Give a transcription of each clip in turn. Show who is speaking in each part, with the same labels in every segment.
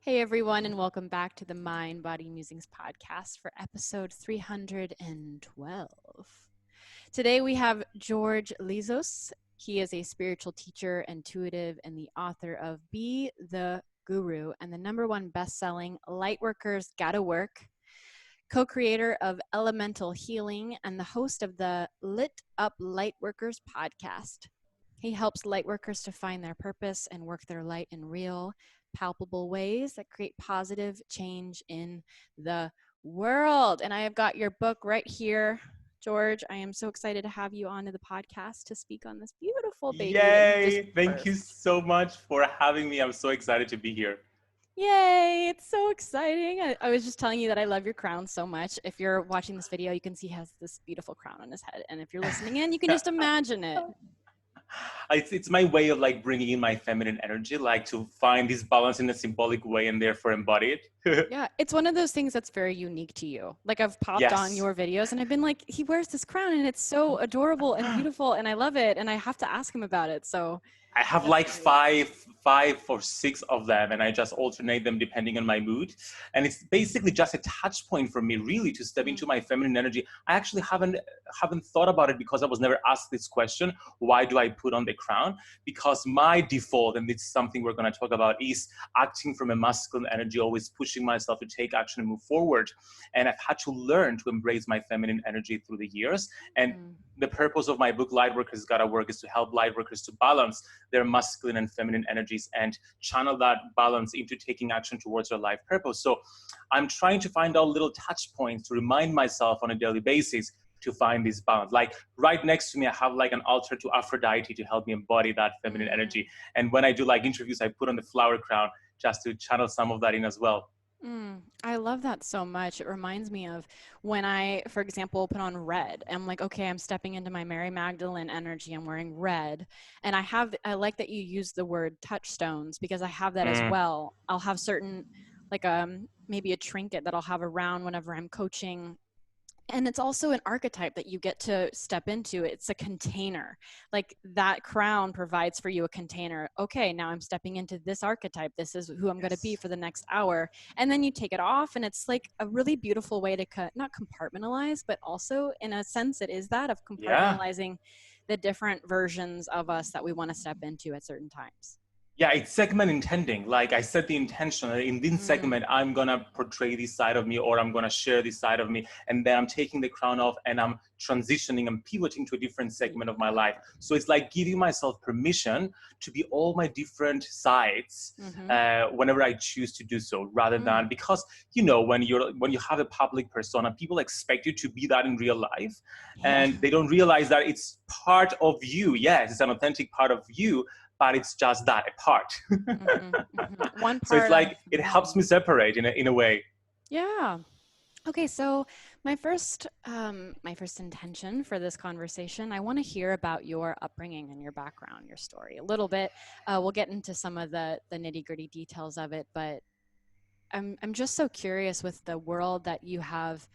Speaker 1: Hey everyone, and welcome back to the Mind, Body, Musings podcast for episode 312. Today we have George Lizos. He is a spiritual teacher, intuitive, and the author of Be the Guru and the #1 best-selling Lightworkers Gotta Work, co-creator of Elemental Healing, and the host of the Lit Up Lightworkers podcast. He helps lightworkers to find their purpose and work their light in real, palpable ways that create positive change in the world. And I have got your book right here, George. I am so excited to have you onto the podcast to speak on this beautiful baby that you just
Speaker 2: Yay! Thank you
Speaker 1: birthed.
Speaker 2: so much for having me. I'm so excited to be here.
Speaker 1: Yay, it's so exciting. I was just telling you that I love your crown so much. If you're watching this video, you can see he has this beautiful crown on his head. And if you're listening in, you can just imagine it.
Speaker 2: It's my way of like bringing in my feminine energy, like to find this balance in a symbolic way and therefore embody it.
Speaker 1: Yeah, it's one of those things that's very unique to you. Like I've popped on
Speaker 2: Yes.
Speaker 1: your videos and I've been like, he wears this crown and it's so adorable and beautiful and I love it and I have to ask him about it. So
Speaker 2: I have
Speaker 1: that's
Speaker 2: like
Speaker 1: great.
Speaker 2: five or six of them, and I just alternate them depending on my mood. And it's basically just a touch point for me, really, to step into my feminine energy. I actually haven't thought about it because I was never asked this question. Why do I put on the crown? Because my default, and it's something we're going to talk about, is acting from a masculine energy, always pushing myself to take action and move forward. And I've had to learn to embrace my feminine energy through the years. And the purpose of my book, Lightworkers Gotta Work, is to help lightworkers to balance their masculine and feminine energies and channel that balance into taking action towards their life purpose. So I'm trying to find out little touch points to remind myself on a daily basis to find this balance. Like right next to me, I have like an altar to Aphrodite to help me embody that feminine energy. And when I do like interviews, I put on the flower crown just to channel some of that in as well.
Speaker 1: I love that so much. It reminds me of when I, for example, put on red. I'm like, okay, I'm stepping into my Mary Magdalene energy. I'm wearing red. And I like that you use the word touchstones because I have that as
Speaker 2: Mm.
Speaker 1: well. I'll have certain, like maybe a trinket that I'll have around whenever I'm coaching. And it's also an archetype that you get to step into. It's a container. Like that crown provides for you a container. Okay, now I'm stepping into this archetype. This is who I'm going to be
Speaker 2: Yes.
Speaker 1: for the next hour. And then you take it off, and it's like a really beautiful way to not compartmentalize, but also in a sense, it is that of
Speaker 2: Yeah.
Speaker 1: compartmentalizing the different versions of us that we want to step into at certain times.
Speaker 2: Yeah, it's segment intending. Like I set the intention in this
Speaker 1: Mm,
Speaker 2: segment, I'm gonna portray this side of me, or I'm gonna share this side of me, and then I'm taking the crown off and I'm transitioning and pivoting to a different segment of my life. So it's like giving myself permission to be all my different sides
Speaker 1: mm-hmm.
Speaker 2: whenever I choose to do so, rather than because when you have a public persona, people expect you to be that in real life,
Speaker 1: Yeah.
Speaker 2: and they don't realize that it's part of you. Yes, it's an authentic part of you, but it's just that, a part.
Speaker 1: One
Speaker 2: So it's
Speaker 1: part of
Speaker 2: like it helps me separate in a way.
Speaker 1: Yeah. Okay, so my first intention for this conversation, I want to hear about your upbringing and your background, your story a little bit. We'll get into some of the nitty-gritty details of it, but I'm just so curious with the world that you have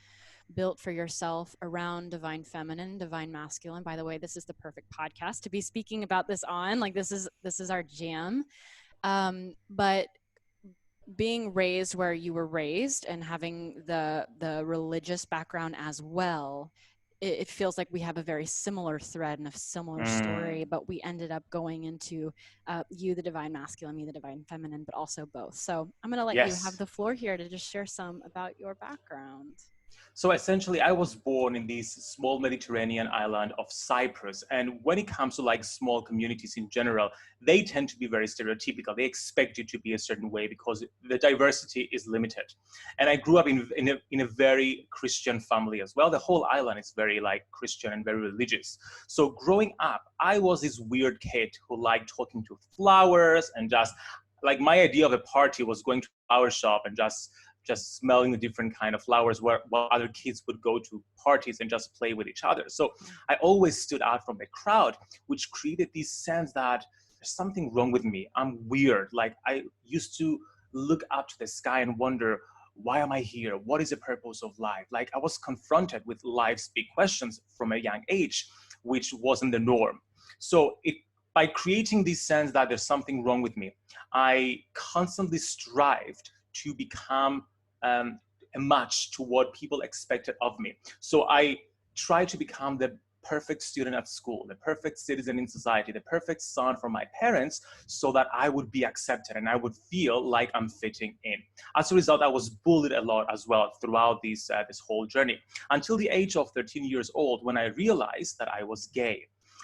Speaker 1: built for yourself around divine feminine, divine masculine. By the way, this is the perfect podcast to be speaking about this on. Like this is our jam. But being raised where you were raised and having the religious background as well, it feels like we have a very similar thread and a similar story,
Speaker 2: Mm,
Speaker 1: but we ended up going into you the divine masculine, me the divine feminine, but also both. So I'm going to let you have
Speaker 2: yes.
Speaker 1: the floor here to just share some about your background.
Speaker 2: So essentially, I was born in this small Mediterranean island of Cyprus. And when it comes to like small communities in general, they tend to be very stereotypical. They expect you to be a certain way because the diversity is limited. And I grew up in a very Christian family as well. The whole island is very like Christian and very religious. So growing up, I was this weird kid who liked talking to flowers and just like my idea of a party was going to a flower shop and just smelling the different kind of flowers while other kids would go to parties and just play with each other. So I always stood out from the crowd, which created this sense that there's something wrong with me. I'm weird. Like I used to look up to the sky and wonder, why am I here? What is the purpose of life? Like I was confronted with life's big questions from a young age, which wasn't the norm. So it by creating this sense that there's something wrong with me, I constantly strived to become a match to what people expected of me. So I tried to become the perfect student at school, the perfect citizen in society, the perfect son for my parents, so that I would be accepted and I would feel like I'm fitting in. As a result, I was bullied a lot as well throughout this whole journey, until the age of 13 years old, when I realized that I was gay.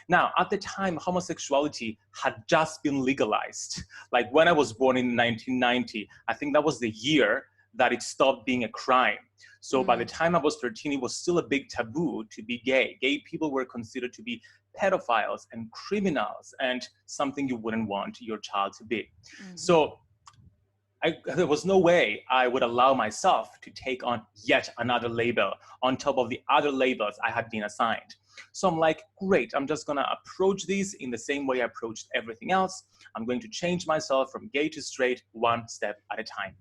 Speaker 2: Now, at the time, homosexuality had just been legalized. Like when I was born in 1990, I think that was the year that it stopped being a crime. So by the time I was 13, it was still a big taboo to be gay. Gay people were considered to be pedophiles and criminals and something you wouldn't want your child to be. So there was no way I would allow myself to take on yet another label on top of the other labels I had been assigned. So I'm like, great, I'm just gonna approach these in the same way I approached everything else. I'm going to change myself from gay to straight, one step at a time.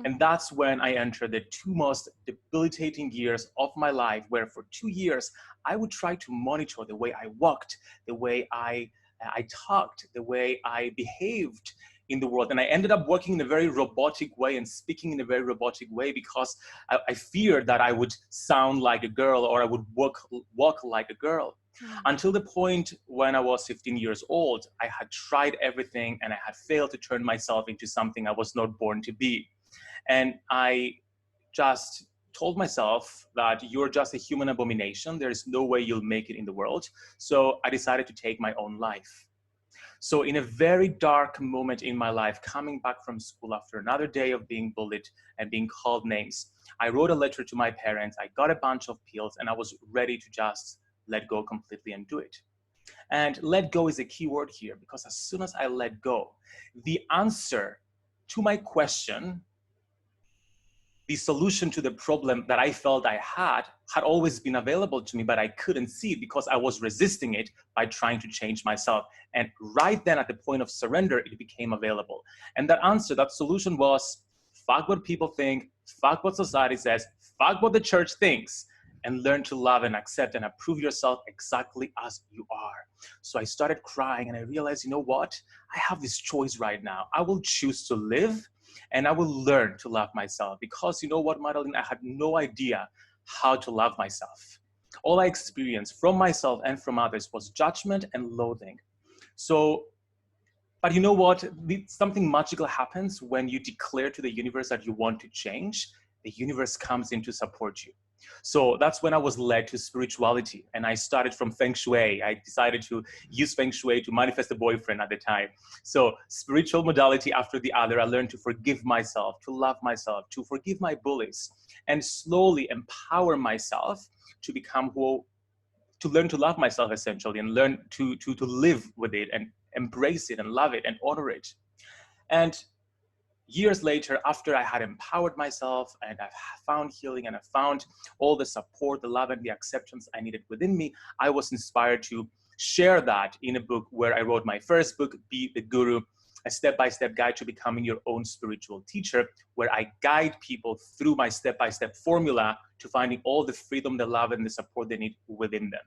Speaker 2: And that's when I entered the two most debilitating years of my life, where for 2 years, I would try to monitor the way I walked, the way I talked, the way I behaved in the world. And I ended up working in a very robotic way and speaking in a very robotic way, because I feared that I would sound like a girl, or I would walk like a girl. Until the point when I was 15 years old, I had tried everything and I had failed to turn myself into something I was not born to be. And I just told myself that you're just a human abomination. There is no way you'll make it in the world. So I decided to take my own life. So in a very dark moment in my life, coming back from school after another day of being bullied and being called names, I wrote a letter to my parents. I got a bunch of pills and I was ready to just let go completely and do it. And let go is a key word here, because as soon as I let go, the answer to my question, the solution to the problem that I felt I had always been available to me, but I couldn't see it because I was resisting it by trying to change myself. And right then at the point of surrender, it became available. And that answer, that solution was, fuck what people think, fuck what society says, fuck what the church thinks, and learn to love and accept and approve yourself exactly as you are. So I started crying and I realized, you know what? I have this choice right now. I will choose to live and I will learn to love myself, because you know what, Madelyn, I had no idea how to love myself. All I experienced from myself and from others was judgment and loathing. So, but you know what? Something magical happens when you declare to the universe that you want to change. The universe comes in to support you. So that's when I was led to spirituality, and I started from Feng Shui. I decided to use Feng Shui to manifest a boyfriend at the time. So spiritual modality after the other, I learned to forgive myself, to love myself, to forgive my bullies, and slowly empower myself to become to learn to love myself essentially, and learn to live with it and embrace it and love it and honor it. And years later, after I had empowered myself and I've found healing and I found all the support, the love and the acceptance I needed within me, I was inspired to share that in a book where I wrote my first book, Be the Guru, a step-by-step guide to becoming your own spiritual teacher, where I guide people through my step-by-step formula to finding all the freedom, the love, and the support they need within them.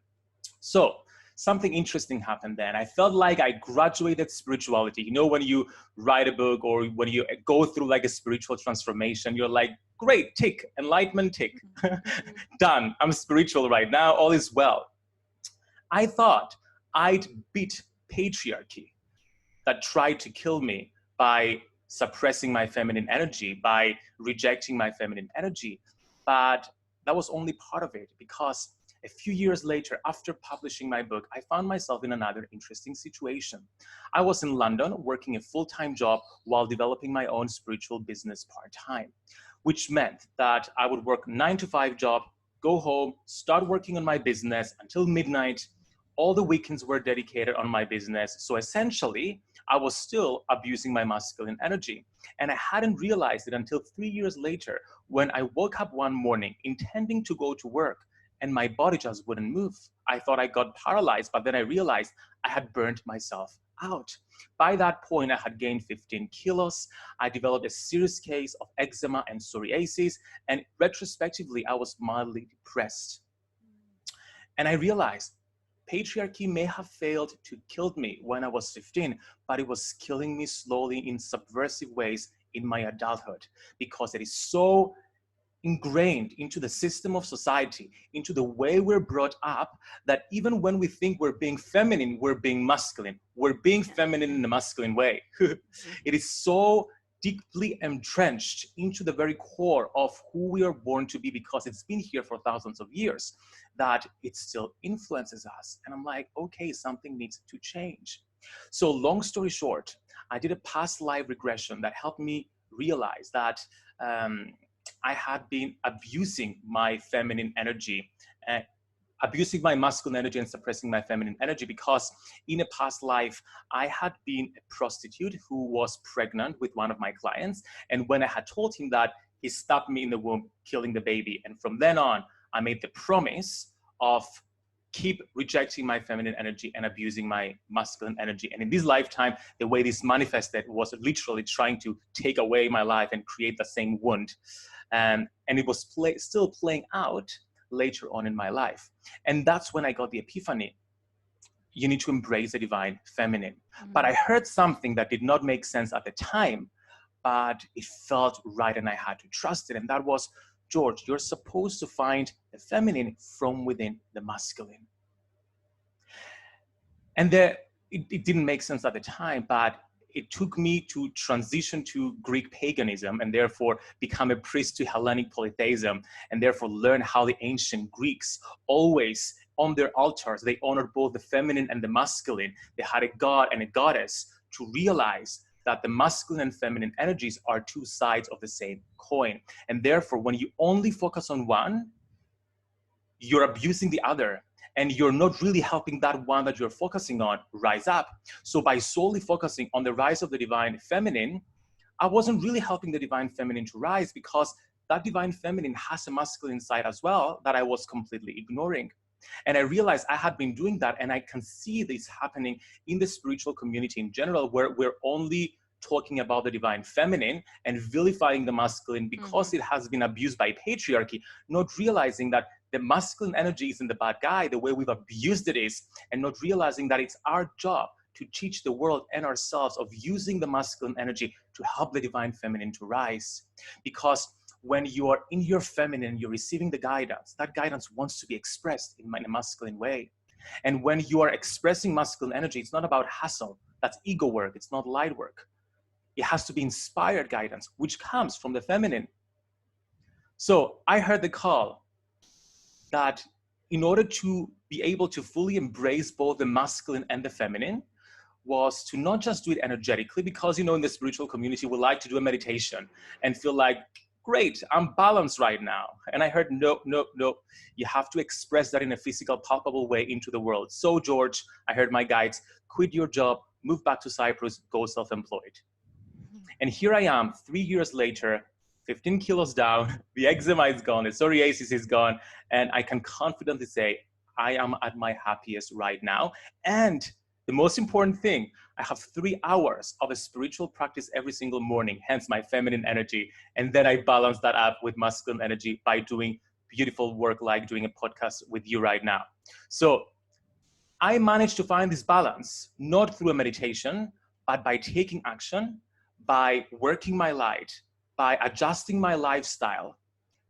Speaker 2: So something interesting happened then. I felt like I graduated spirituality. You know, when you write a book or when you go through like a spiritual transformation, you're like, great, tick, enlightenment, tick, done. I'm spiritual right now, all is well. I thought I'd beat patriarchy that tried to kill me by suppressing my feminine energy, by rejecting my feminine energy. But that was only part of it, because a few years later, after publishing my book, I found myself in another interesting situation. I was in London working a full-time job while developing my own spiritual business part-time, which meant that I would work 9-to-5 job, go home, start working on my business until midnight. All the weekends were dedicated on my business. So essentially, I was still abusing my masculine energy. And I hadn't realized it until 3 years later, when I woke up one morning intending to go to work and my body just wouldn't move. I thought I got paralyzed, but then I realized I had burnt myself out. By that point, I had gained 15 kilos. I developed a serious case of eczema and psoriasis. And retrospectively, I was mildly depressed. And I realized patriarchy may have failed to kill me when I was 15, but it was killing me slowly in subversive ways in my adulthood, because it is so ingrained into the system of society, into the way we're brought up, that even when we think we're being feminine, we're being masculine. We're being feminine in a masculine way. It is so deeply entrenched into the very core of who we are born to be, because it's been here for thousands of years, that it still influences us. And I'm like, okay, something needs to change. So long story short, I did a past life regression that helped me realize that I had been abusing my feminine energy, uh, abusing my masculine energy and suppressing my feminine energy, because in a past life, I had been a prostitute who was pregnant with one of my clients. And when I had told him that, he stabbed me in the womb, killing the baby. And from then on, I made the promise of keep rejecting my feminine energy and abusing my masculine energy. And in this lifetime, the way this manifested was literally trying to take away my life and create the same wound. And it was still playing out later on in my life. And that's when I got the epiphany. You need to embrace the divine feminine. But I heard something that did not make sense at the time, but it felt right and I had to trust it. And that was, George, you're supposed to find the feminine from within the masculine. And it didn't make sense at the time, but it took me to transition to Greek paganism and therefore become a priest to Hellenic polytheism, and therefore learn how the ancient Greeks always on their altars, they honored both the feminine and the masculine. They had a god and a goddess, to realize that the masculine and feminine energies are two sides of the same coin. And therefore, when you only focus on one, you're abusing the other, and you're not really helping that one that you're focusing on rise up. So by solely focusing on the rise of the divine feminine, I wasn't really helping the divine feminine to rise, because that divine feminine has a masculine side as well that I was completely ignoring. And I realized I had been doing that, and I can see this happening in the spiritual community in general, where we're only talking about the divine feminine and vilifying the masculine because it has been abused by patriarchy, not realizing that the masculine energy isn't the bad guy, the way we've abused it is, and not realizing that it's our job to teach the world and ourselves of using the masculine energy to help the divine feminine to rise. Because when you are in your feminine, you're receiving the guidance. That guidance wants to be expressed in a masculine way. And when you are expressing masculine energy, it's not about hustle. That's ego work. It's not light work. It has to be inspired guidance, which comes from the feminine. So I heard the call that in order to be able to fully embrace both the masculine and the feminine, was to not just do it energetically, because, in the spiritual community, we like to do a meditation and feel like, great, I'm balanced right now. And I heard, no, you have to express that in a physical, palpable way into the world. So, George, I heard my guides, quit your job, move back to Cyprus, go self-employed. And here I am, 3 years later, 15 kilos down, the eczema is gone, the psoriasis is gone, and I can confidently say I am at my happiest right now. And the most important thing, I have 3 hours of a spiritual practice every single morning, hence my feminine energy. And then I balance that up with masculine energy by doing beautiful work like doing a podcast with you right now. So I managed to find this balance, not through a meditation, but by taking action, by working my light, by adjusting my lifestyle.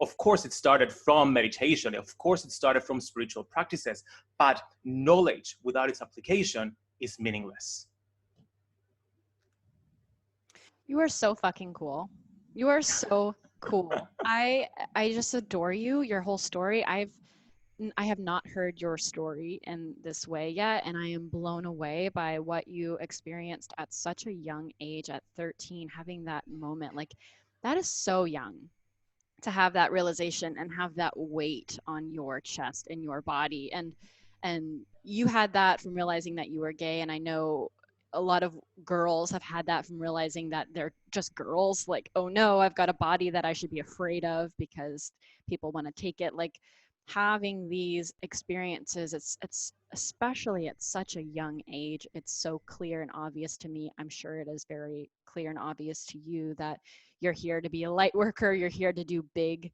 Speaker 2: Of course, it started from meditation. Of course, it started from spiritual practices, but knowledge without its application is meaningless.
Speaker 1: You are so fucking cool. You are so cool. I just adore you, your whole story. I have not heard your story in this way yet, and I am blown away by what you experienced at such a young age, at 13, having that moment. Like, that is so young to have that realization and have that weight on your chest and your body. And you had that from realizing that you were gay, and I know a lot of girls have had that from realizing that they're just girls, like, oh no, I've got a body that I should be afraid of because people want to take it. Like, having these experiences, it's especially at such a young age, it's so clear and obvious to me. I'm sure it is very clear and obvious to you that you're here to be a light worker, you're here to do big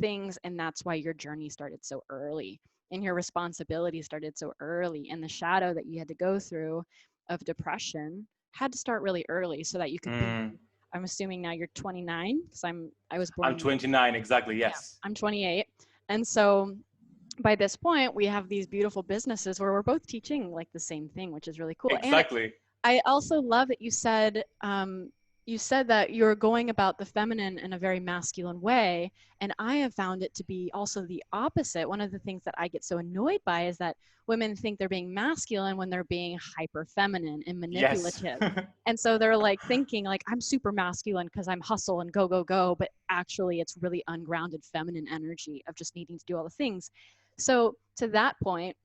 Speaker 1: things, and that's why your journey started so early. and your responsibility started so early, and the shadow that you had to go through of depression had to start really early so that you could be,
Speaker 2: Mm.
Speaker 1: I'm assuming now you're 29 because I was
Speaker 2: I'm
Speaker 1: born,
Speaker 2: 29, exactly.
Speaker 1: yeah,
Speaker 2: Yes.
Speaker 1: I'm 28. And so by this point we have these beautiful businesses where we're both teaching like the same thing, which is really cool. And
Speaker 2: Exactly.
Speaker 1: I also love that you said that you're going about the feminine in a very masculine way, and I have found it to be also the opposite. One of the things that I get so annoyed by is that women think they're being masculine when they're being hyper feminine and
Speaker 2: Yes.
Speaker 1: manipulative. And so they're like thinking like I'm super masculine because I'm hustle and go go go, but actually it's really ungrounded feminine energy of just needing to do all the things. So to that point,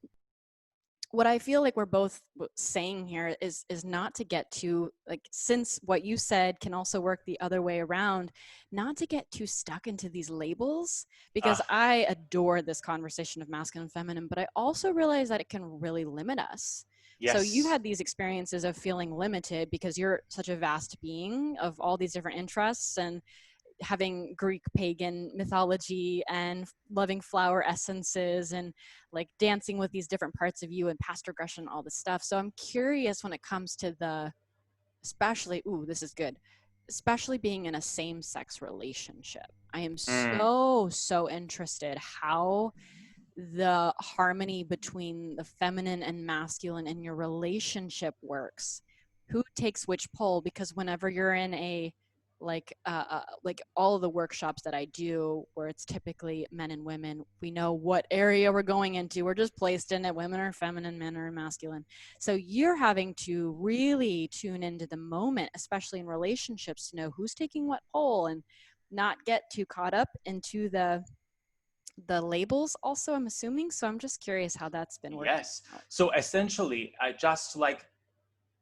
Speaker 1: what I feel like we're both saying here is not to get too, like, since what you said can also work the other way around, not to get too stuck into these labels, because
Speaker 2: Ah,
Speaker 1: I adore this conversation of masculine and feminine, but I also realize that it can really limit us. So you
Speaker 2: yes.
Speaker 1: had these experiences of feeling limited because you're such a vast being of all these different interests, and having Greek pagan mythology and loving flower essences and like dancing with these different parts of you and past regression, all this stuff. So I'm curious when it comes to the, especially, ooh, this is good, especially being in a same sex relationship. I am
Speaker 2: Mm.
Speaker 1: so interested how the harmony between the feminine and masculine in your relationship works, who takes which pole, because whenever you're in a like all of the workshops that I do where it's typically men and women, we know what area we're going into, we're just placed in it, women are feminine, men are masculine. So you're having to really tune into the moment, especially in relationships, to know who's taking what pole and not get too caught up into the labels also, I'm assuming. So I'm just curious how that's been working
Speaker 2: Yes.
Speaker 1: out.
Speaker 2: So essentially, I just like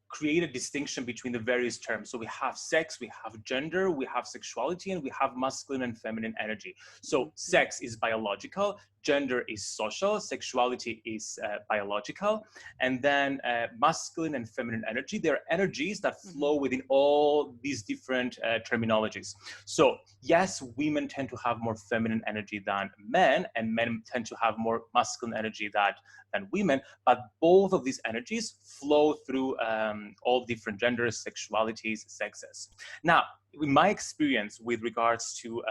Speaker 2: create a distinction between the various terms. So we have sex, we have gender, we have sexuality, and we have masculine and feminine energy. So
Speaker 1: Mm-hmm.
Speaker 2: sex is biological, gender is social, sexuality is biological, and then masculine and feminine energy, they're energies that
Speaker 1: Mm-hmm.
Speaker 2: flow within all these different terminologies. So yes, women tend to have more feminine energy than men, and men tend to have more masculine energy than women, but both of these energies flow through all different genders, sexualities, sexes. Now, in my experience with regards to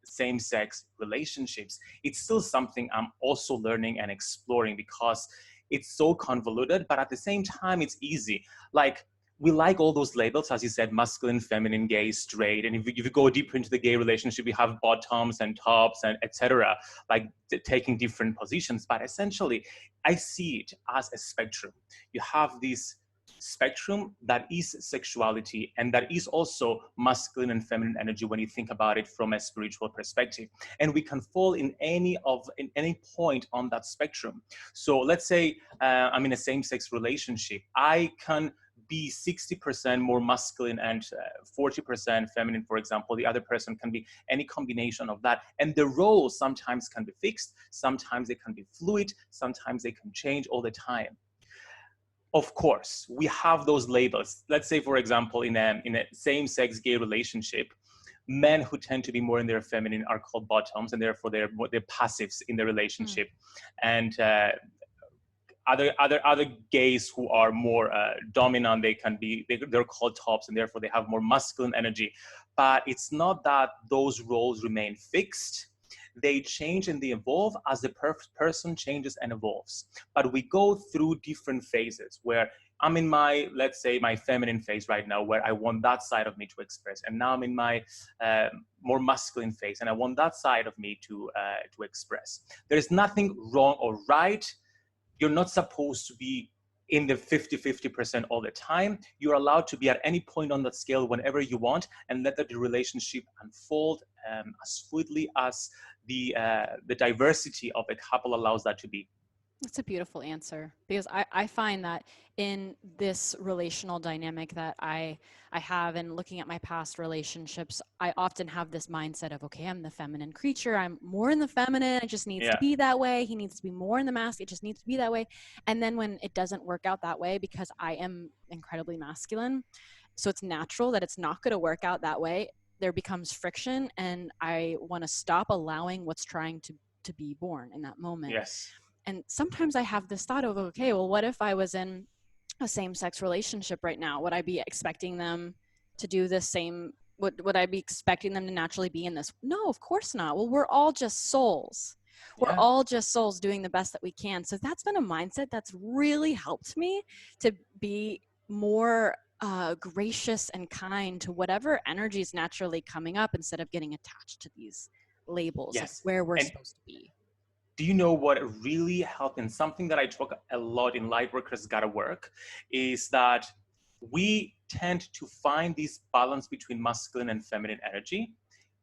Speaker 2: same-sex relationships, it's still something I'm also learning and exploring because it's so convoluted, but at the same time, it's easy. Like, we like all those labels, as you said, masculine, feminine, gay, straight. And if you go deeper into the gay relationship, we have bottoms and tops and etc., like taking different positions. But essentially, I see it as a spectrum. You have this spectrum that is sexuality and that is also masculine and feminine energy when you think about it from a spiritual perspective, and we can fall in any point on that spectrum. So let's say I'm in a same-sex relationship. I can be 60% more masculine and 40% feminine, for example. The other person can be any combination of that. And the roles sometimes can be fixed, sometimes they can be fluid, sometimes they can change all the time. Of course, we have those labels. Let's say, for example, in a same-sex gay relationship, men who tend to be more in their feminine are called bottoms, and therefore they're passives in the
Speaker 1: Mm.
Speaker 2: relationship. And other gays who are more dominant, they're called tops, and therefore they have more masculine energy. But it's not that those roles remain fixed. They change and they evolve as the person changes and evolves. But we go through different phases where I'm in my, let's say, my feminine phase right now, where I want that side of me to express, and now I'm in my more masculine phase, and I want that side of me to express. There is nothing wrong or right. You're not supposed to be in the 50-50% all the time. You're allowed to be at any point on that scale whenever you want, and let the relationship unfold as fluidly as the diversity of a couple allows that to be.
Speaker 1: That's a beautiful answer, because I find that in this relational dynamic that I have, and looking at my past relationships, I often have this mindset of, okay, I'm the feminine creature. I'm more in the feminine. It just needs to
Speaker 2: Yeah.
Speaker 1: be that way. He needs to be more in the masculine. It just needs to be that way. And then when it doesn't work out that way, because I am incredibly masculine, so it's natural that it's not going to work out that way. There becomes friction, and I want to stop allowing what's trying to be born in that moment.
Speaker 2: Yes.
Speaker 1: And sometimes I have this thought of, okay, well, what if I was in a same-sex relationship right now? Would I be expecting them to do the same? Would I be expecting them to naturally be in this? No, of course not. Well, we're all just souls. We're
Speaker 2: Yeah.
Speaker 1: all just souls doing the best that we can. So that's been a mindset that's really helped me to be more gracious and kind to whatever energy is naturally coming up, instead of getting attached to these labels of
Speaker 2: Yes.
Speaker 1: where we're
Speaker 2: And
Speaker 1: supposed to be.
Speaker 2: do you know what really helped, and something that I talk a lot in Lightworkers Gotta Work, is that we tend to find this balance between masculine and feminine energy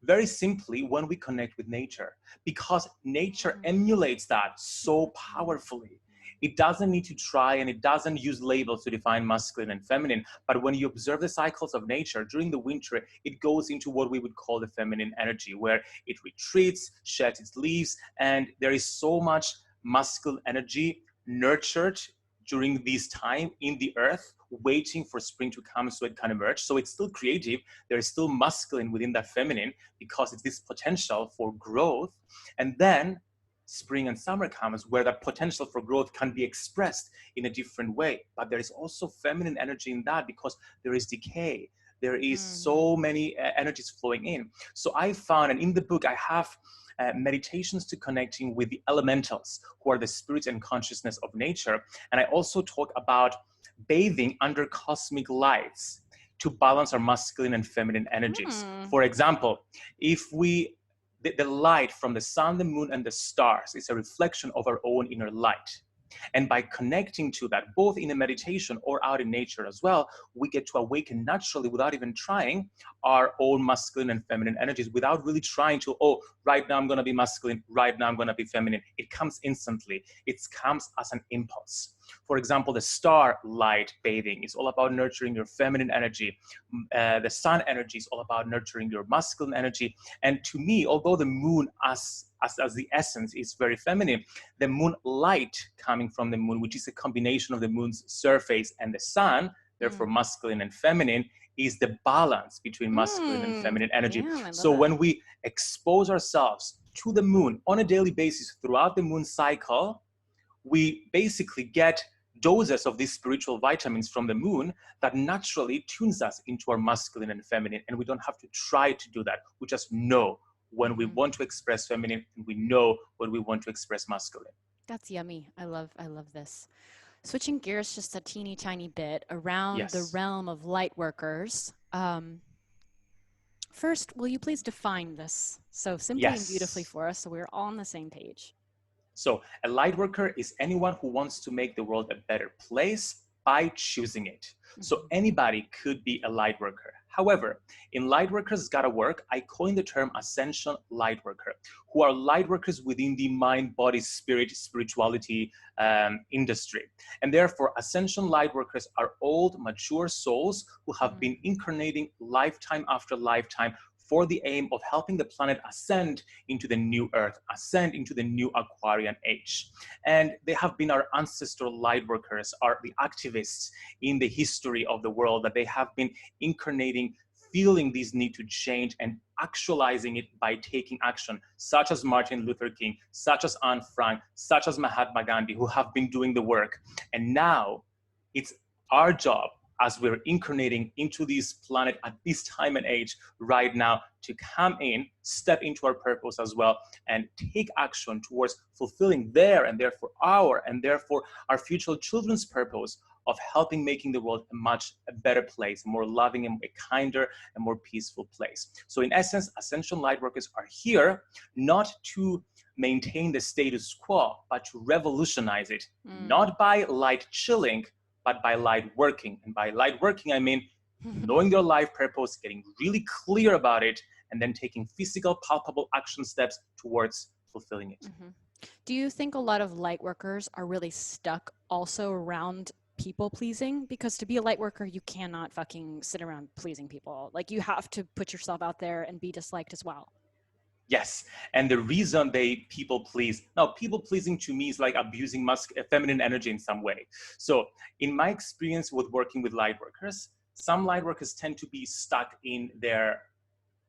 Speaker 2: very simply when we connect with nature, because nature emulates that so powerfully. It doesn't need to try, and it doesn't use labels to define masculine and feminine. But when you observe the cycles of nature during the winter, it goes into what we would call the feminine energy, where it retreats, sheds its leaves, and there is so much masculine energy nurtured during this time in the earth, waiting for spring to come so it can emerge. So it's still creative. There is still masculine within that feminine, because it's this potential for growth. And then spring and summer comes, where that potential for growth can be expressed in a different way. But there is also feminine energy in that, because there is decay. There is so many energies flowing in. So I found, and in the book I have meditations to connecting with the elementals, who are the spirits and consciousness of nature. And I also talk about bathing under cosmic lights to balance our masculine and feminine energies. For example, if the light from the sun, the moon, and the stars is a reflection of our own inner light. And by connecting to that, both in a meditation or out in nature as well, we get to awaken naturally, without even trying, our own masculine and feminine energies, without really trying to, oh, right now I'm going to be masculine, right now I'm going to be feminine. It comes instantly. It comes as an impulse. For example, the star light bathing is all about nurturing your feminine energy. The sun energy is all about nurturing your masculine energy. And to me, although the moon as the essence is very feminine, the moon light coming from the moon, which is a combination of the moon's surface and the sun, therefore masculine and feminine, is the balance between masculine and feminine energy.
Speaker 1: Yeah,
Speaker 2: So when we expose ourselves to the moon on a daily basis throughout the moon cycle, we basically get doses of these spiritual vitamins from the moon that naturally tunes us into our masculine and feminine. And we don't have to try to do that. We just know when we want to express feminine, and we know when we want to express masculine.
Speaker 1: That's yummy. I love this. Switching gears just a teeny tiny bit around the
Speaker 2: Yes.
Speaker 1: realm of light workers. First, will you please define this so simply and beautifully
Speaker 2: Yes.
Speaker 1: for us, so we're all on the same page?
Speaker 2: So a light worker is anyone who wants to make the world a better place by choosing it. So anybody could be a light worker. However, in Lightworkers Gotta Work, I coin the term Ascension Light Worker, who are light workers within the mind, body, spirit, spirituality industry. And therefore, Ascension Light Workers are old, mature souls who have been incarnating lifetime after lifetime for the aim of helping the planet ascend into the new earth, ascend into the new Aquarian age. And they have been our ancestral light workers, are the activists in the history of the world, that they have been incarnating, feeling this need to change and actualizing it by taking action, such as Martin Luther King, such as Anne Frank, such as Mahatma Gandhi, who have been doing the work. And now it's our job, as we're incarnating into this planet at this time and age right now, to come in, step into our purpose as well, and take action towards fulfilling their, and therefore our, and therefore our future children's purpose of helping making the world a much better place, a more loving and a kinder and more peaceful place. So in essence, Ascension Lightworkers are here not to maintain the status quo, but to revolutionize it, not by light chilling, but by light working. And by light working, I mean knowing your life purpose, getting really clear about it, and then taking physical, palpable action steps towards fulfilling it.
Speaker 1: Do you think a lot of light workers are really stuck also around people pleasing? Because to be a light worker, you cannot fucking sit around pleasing people. Like, you have to put yourself out there and be disliked as well.
Speaker 2: Yes, and the reason they people please, now people pleasing to me is like abusing feminine energy in some way. So in my experience with working with light workers, some light workers tend to be stuck in their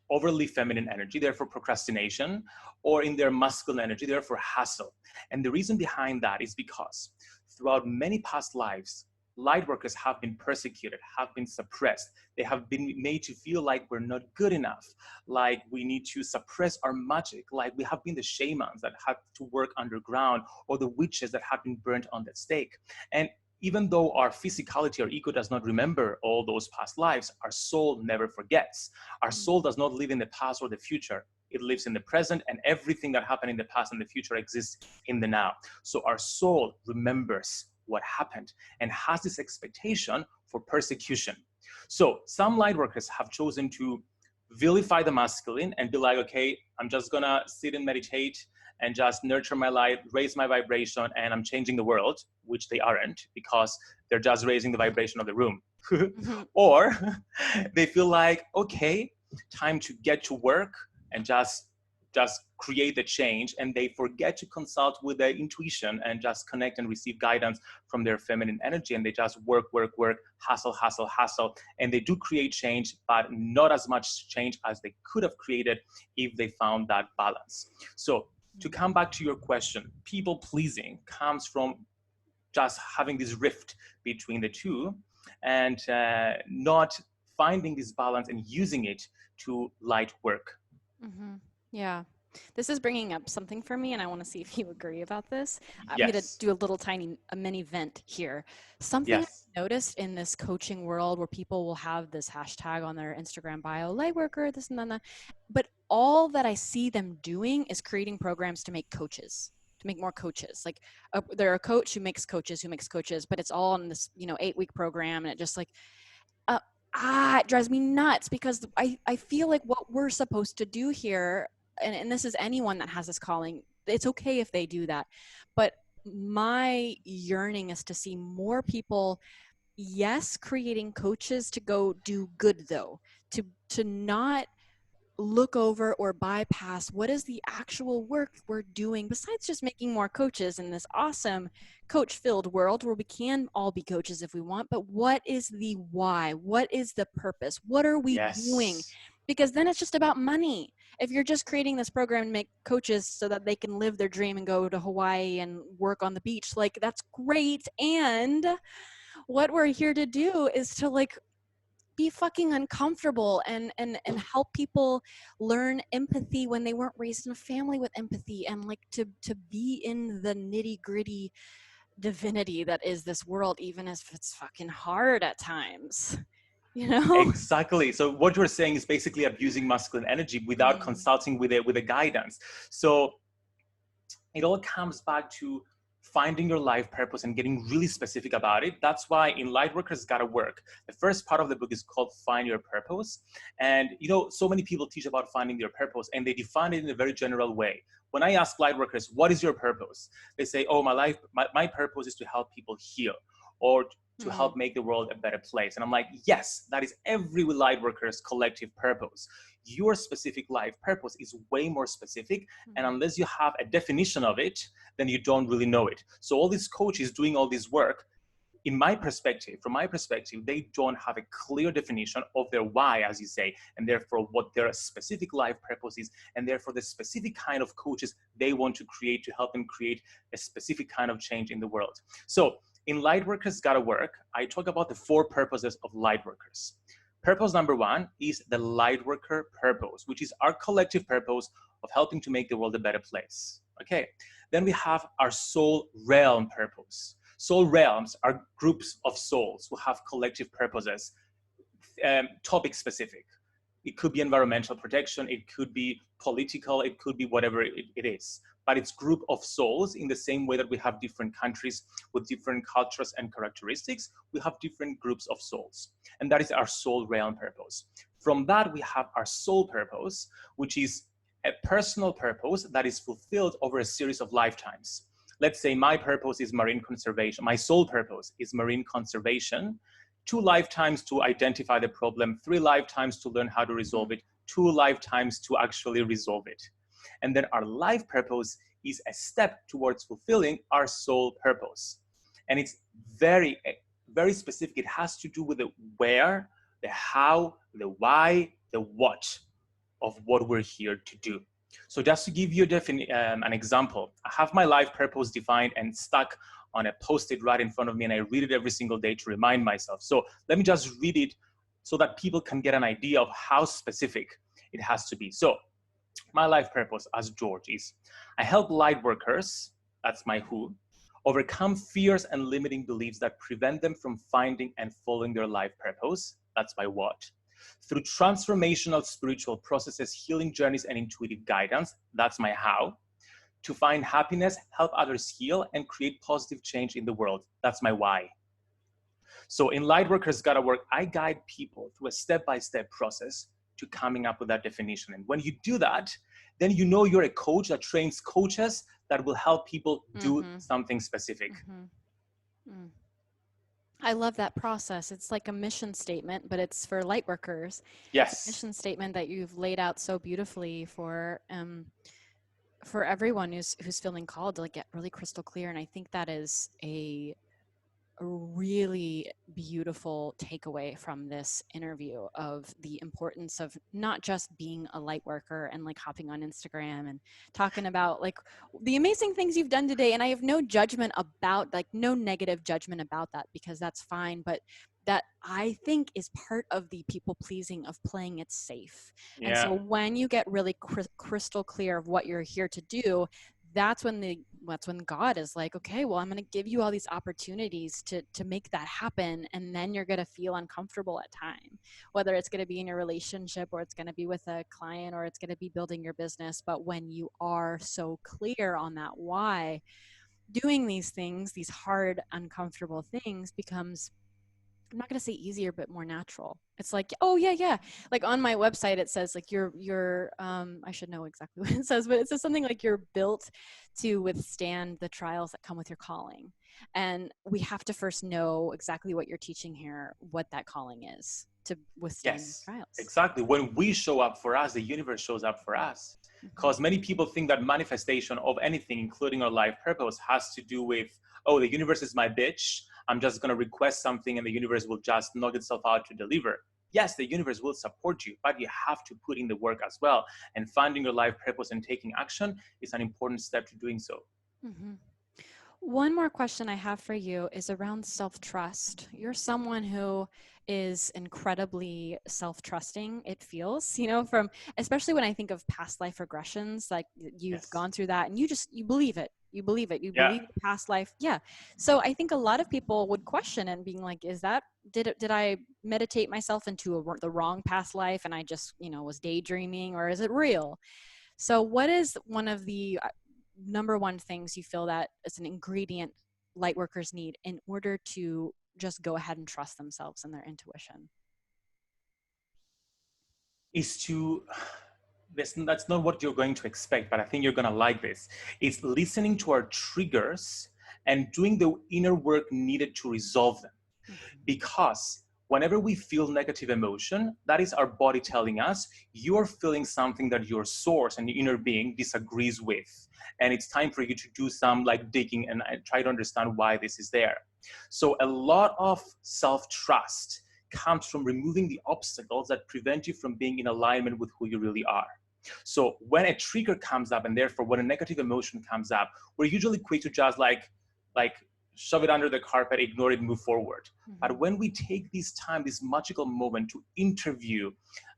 Speaker 2: overly feminine energy, therefore procrastination, or in their masculine energy, therefore hustle. And the reason behind that is because throughout many past lives, light workers have been persecuted, have been suppressed. They have been made to feel like we're not good enough, like we need to suppress our magic, like we have been the shamans that had to work underground, or the witches that have been burnt on the stake. And even though our physicality, our ego does not remember all those past lives, our soul never forgets. Our soul does not live in the past or the future. It lives in the present, and everything that happened in the past and the future exists in the now. So our soul remembers what happened and has this expectation for persecution. So some light workers have chosen to vilify the masculine and be like, okay, I'm just gonna sit and meditate and just nurture my light, raise my vibration, and I'm changing the world, which they aren't, because they're just raising the vibration of the room. Or they feel like, okay, time to get to work and just create the change, and they forget to consult with their intuition and just connect and receive guidance from their feminine energy, and they just work, hustle, and they do create change, but not as much change as they could have created if they found that balance. So to come back to your question, people pleasing comes from just having this rift between the two, and not finding this balance and using it to light work.
Speaker 1: Yeah. This is bringing up something for me, and I want to see if you agree about this. I'm going to
Speaker 2: Yes.
Speaker 1: do a mini vent here. Something
Speaker 2: Yes.
Speaker 1: I noticed in this coaching world where people will have this hashtag on their Instagram bio, Lightworker, this and that, but all that I see them doing is creating programs to make coaches, to make more coaches. Like they're a coach who makes coaches, but it's all in this, 8-week program, and it just like, it drives me nuts, because I feel like what we're supposed to do here, and this is anyone that has this calling, it's okay if they do that. But my yearning is to see more people, yes, creating coaches to go do good, though, to not look over or bypass what is the actual work we're doing besides just making more coaches in this awesome coach filled world where we can all be coaches if we want. But what is the why? What is the purpose? What are we doing?
Speaker 2: Yes.
Speaker 1: Because then it's just about money. If you're just creating this program to make coaches so that they can live their dream and go to Hawaii and work on the beach, like, that's great. And what we're here to do is to be fucking uncomfortable and help people learn empathy when they weren't raised in a family with empathy, and to be in the nitty gritty divinity that is this world, even if it's fucking hard at times,
Speaker 2: Exactly. So what you're saying is basically abusing masculine energy without consulting with a guidance. So it all comes back to finding your life purpose and getting really specific about it. That's why in Lightworkers Gotta Work, the first part of the book is called Find Your Purpose. And so many people teach about finding your purpose, and they define it in a very general way. When I ask Lightworkers, what is your purpose? They say, oh, my purpose is to help people heal, or to help make the world a better place. And I'm like, yes, that is every Lightworkers collective purpose. Your specific life purpose is way more specific. And unless you have a definition of it, then you don't really know it. So all these coaches doing all this work, from my perspective, they don't have a clear definition of their why, as you say, and therefore what their specific life purpose is, and therefore the specific kind of coaches they want to create to help them create a specific kind of change in the world. So in Lightworkers Gotta Work, I talk about the 4 purposes of Lightworkers. Purpose number 1 is the Lightworker purpose, which is our collective purpose of helping to make the world a better place. Okay. Then we have our soul realm purpose. Soul realms are groups of souls who have collective purposes, topic specific. It could be environmental protection, it could be political, it could be whatever it is. But it's group of souls, in the same way that we have different countries with different cultures and characteristics, we have different groups of souls. And that is our soul realm purpose. From that, we have our soul purpose, which is a personal purpose that is fulfilled over a series of lifetimes. Let's say my purpose is marine conservation. My soul purpose is marine conservation. 2 lifetimes to identify the problem, 3 lifetimes to learn how to resolve it, 2 lifetimes to actually resolve it. And then our life purpose is a step towards fulfilling our soul purpose. And it's very, very specific. It has to do with the where, the how, the why, the what. of what we're here to do. So just to give you an example, I have my life purpose defined and stuck on a post-it right in front of me, and I read it every single day to remind myself. So let me just read it so that people can get an idea of how specific it has to be. So my life purpose as George is, I help light workers, that's my who, overcome fears and limiting beliefs that prevent them from finding and following their life purpose, that's my what. Through transformational spiritual processes, healing journeys, and intuitive guidance, that's my how. To find happiness, help others heal, and create positive change in the world, that's my why. So in Lightworkers Gotta Work, I guide people through a step-by-step process to coming up with that definition. And when you do that, then you know you're a coach that trains coaches that will help people do something specific.
Speaker 1: I love that process. It's like a mission statement, but it's for Lightworkers.
Speaker 2: Yes.
Speaker 1: It's a mission statement that you've laid out so beautifully for everyone who's feeling called to like get really crystal clear. And I think that is a really beautiful takeaway from this interview of the importance of not just being a light worker and like hopping on Instagram and talking about like the amazing things you've done today. And I have no judgment about, like, no negative judgment about that, because that's fine. But that I think is part of the people pleasing of playing it safe. Yeah. And so when you get really crystal clear of what you're here to do, that's when God is like, okay, well, I'm going to give you all these opportunities to make that happen. And then you're going to feel uncomfortable at time, whether it's going to be in your relationship or it's going to be with a client or it's going to be building your business. But when you are so clear on that why, doing these things, these hard, uncomfortable things becomes, I'm not going to say easier, but more natural. It's like, oh yeah. Like on my website, it says like you're I should know exactly what it says, but it says something like you're built to withstand the trials that come with your calling. And we have to first know exactly what you're teaching here, what that calling is to withstand these trials.
Speaker 2: Exactly. When we show up for us, the universe shows up for us. Because many people think that manifestation of anything, including our life purpose, has to do with, oh, the universe is my bitch. I'm just going to request something and the universe will just knock itself out to deliver. Yes, the universe will support you, but you have to put in the work as well. And finding your life purpose and taking action is an important step to doing so.
Speaker 1: One more question I have for you is around self-trust. You're someone who is incredibly self-trusting, it feels, from, especially when I think of past life regressions, like you've gone through that and you believe it. You believe it. You believe the past life. Yeah. So I think a lot of people would question and being like, did I meditate myself into the wrong past life and I just, was daydreaming, or is it real? So what is one of the number one things you feel that is an ingredient light workers need in order to just go ahead and trust themselves and their intuition?
Speaker 2: That's not what you're going to expect, but I think you're going to like this. It's listening to our triggers and doing the inner work needed to resolve them. Because whenever we feel negative emotion, that is our body telling us you're feeling something that your source and your inner being disagrees with. And it's time for you to do some digging and try to understand why this is there. So a lot of self-trust comes from removing the obstacles that prevent you from being in alignment with who you really are. So when a trigger comes up, and therefore when a negative emotion comes up, we're usually quick to just like shove it under the carpet, ignore it, move forward. But when we take this time, this magical moment to interview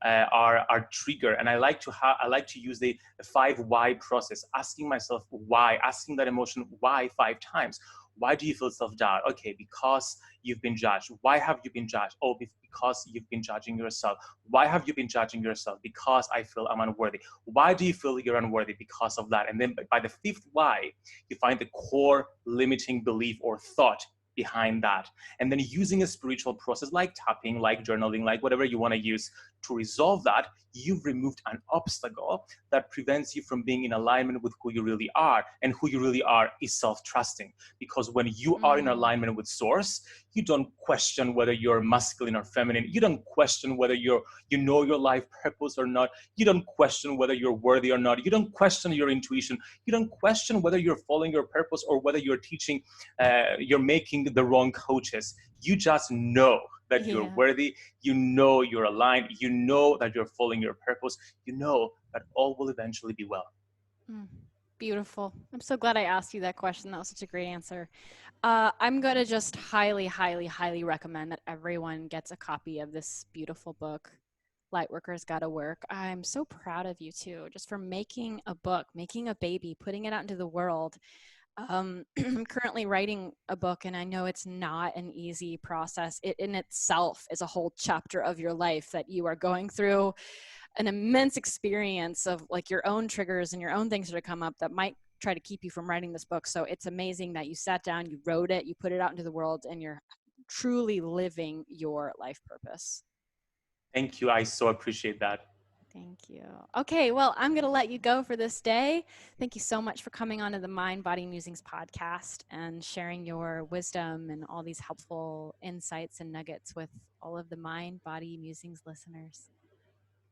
Speaker 2: our trigger, and I like to use the 5 why process, asking myself why, asking that emotion why 5 times. Why do you feel self-doubt? Okay, because you've been judged. Why have you been judged? Oh, because you've been judging yourself. Why have you been judging yourself? Because I feel I'm unworthy. Why do you feel you're unworthy? Because of that. And then by the 5th why, you find the core limiting belief or thought behind that. And then using a spiritual process like tapping, like journaling, like whatever you want to use to resolve that, you've removed an obstacle that prevents you from being in alignment with who you really are. And who you really are is self-trusting. Because when you are in alignment with source, you don't question whether you're masculine or feminine. You don't question whether you know your life purpose or not. You don't question whether you're worthy or not. You don't question your intuition. You don't question whether you're following your purpose or whether you're teaching, you're making the wrong coaches. You just know. that you're
Speaker 1: Yeah.
Speaker 2: worthy, you know you're aligned, you know that you're following your purpose, you know that all will eventually be well.
Speaker 1: Mm, beautiful. I'm so glad I asked you that question. That was such a great answer. I'm going to just highly, highly, highly recommend that everyone gets a copy of this beautiful book, Lightworkers Gotta Work. I'm so proud of you too, just for making a book, making a baby, putting it out into the world. I'm currently writing a book, and I know it's not an easy process. It in itself is a whole chapter of your life that you are going through an immense experience of like your own triggers and your own things that have come up that might try to keep you from writing this book. So it's amazing that you sat down, you wrote it, you put it out into the world, and you're truly living your life purpose.
Speaker 2: Thank you. I so appreciate that.
Speaker 1: Thank you. Okay, well, I'm going to let you go for this day. Thank you so much for coming on to the Mind, Body, Musings podcast and sharing your wisdom and all these helpful insights and nuggets with all of the Mind, Body, Musings listeners.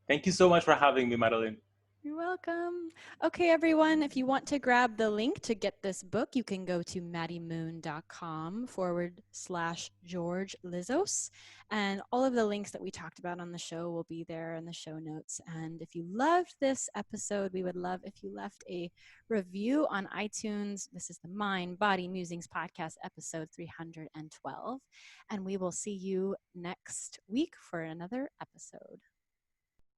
Speaker 2: Thank you so much for having me, Madelyn.
Speaker 1: You're welcome. Okay, everyone, if you want to grab the link to get this book, you can go to maddiemoon.com/George Lizos. And all of the links that we talked about on the show will be there in the show notes. And if you loved this episode, we would love if you left a review on iTunes. This is the Mind, Body, Musings podcast, episode 312. And we will see you next week for another episode.